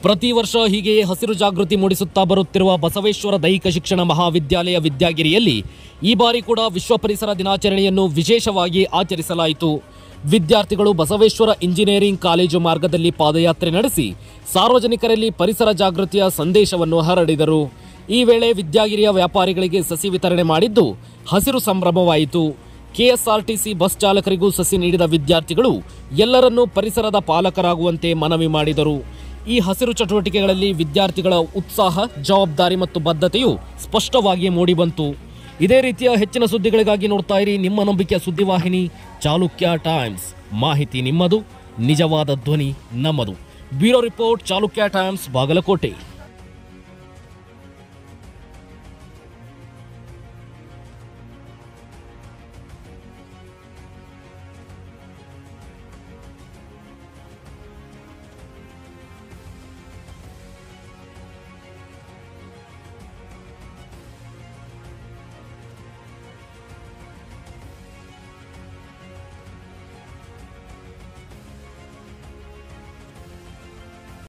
ಪ್ರತಿ ವರ್ಷ ಹೀಗೆಯೇ ಹಸಿರು ಜಾಗೃತಿ ಮೂಡಿಸುತ್ತಾ ಬರುತ್ತಿರುವ ಬಸವೇಶ್ವರ ದೈಹಿಕ ಶಿಕ್ಷಣ ಮಹಾವಿದ್ಯಾಲಯ ವಿದ್ಯಾಗಿರಿಯಲ್ಲಿ ಈ ಬಾರಿ ಕೂಡ ವಿಶ್ವ ಪರಿಸರ ದಿನಾಚರಣೆಯನ್ನು ವಿಶೇಷವಾಗಿ ಆಚರಿಸಲಾಯಿತು. ವಿದ್ಯಾರ್ಥಿಗಳು ಬಸವೇಶ್ವರ ಇಂಜಿನಿಯರಿಂಗ್ ಕಾಲೇಜು ಮಾರ್ಗದಲ್ಲಿ ಪಾದಯಾತ್ರೆ ನಡೆಸಿ ಸಾರ್ವಜನಿಕರಲ್ಲಿ ಪರಿಸರ ಜಾಗೃತಿಯ ಸಂದೇಶವನ್ನು ಹರಡಿದರು. ಈ ವೇಳೆ ವಿದ್ಯಾಗಿರಿಯ ವ್ಯಾಪಾರಿಗಳಿಗೆ ಸಸಿ ವಿತರಣೆ ಮಾಡಿದ್ದು ಹಸಿರು ಸಂಭ್ರಮವಾಯಿತು. ಕೆಎಸ್ಆರ್ಟಿಸಿ ಬಸ್ ಚಾಲಕರಿಗೂ ಸಸಿ ನೀಡಿದ ವಿದ್ಯಾರ್ಥಿಗಳು ಎಲ್ಲರನ್ನೂ ಪರಿಸರದ ಪಾಲಕರಾಗುವಂತೆ ಮನವಿ ಮಾಡಿದರು. ಈ ಹಸಿರು ಚಟುವಟಿಕೆಗಳಲ್ಲಿ ವಿದ್ಯಾರ್ಥಿಗಳ ಉತ್ಸಾಹ, ಜವಾಬ್ದಾರಿ ಮತ್ತು ಬದ್ಧತೆಯು ಸ್ಪಷ್ಟವಾಗಿ ಮೂಡಿಬಂತು. ಇದೇ ರೀತಿಯ ಹೆಚ್ಚಿನ ಸುದ್ದಿಗಳಿಗಾಗಿ ನೋಡ್ತಾ ಇರಿ ನಿಮ್ಮ ನಂಬಿಕೆಯ ಸುದ್ದಿವಾಹಿನಿ ಚಾಲುಕ್ಯ ಟೈಮ್ಸ್. ಮಾಹಿತಿ ನಿಮ್ಮದು, ನಿಜವಾದ ಧ್ವನಿ ನಮ್ಮದು. Bureau report, Chalukya Times, Bagalkot.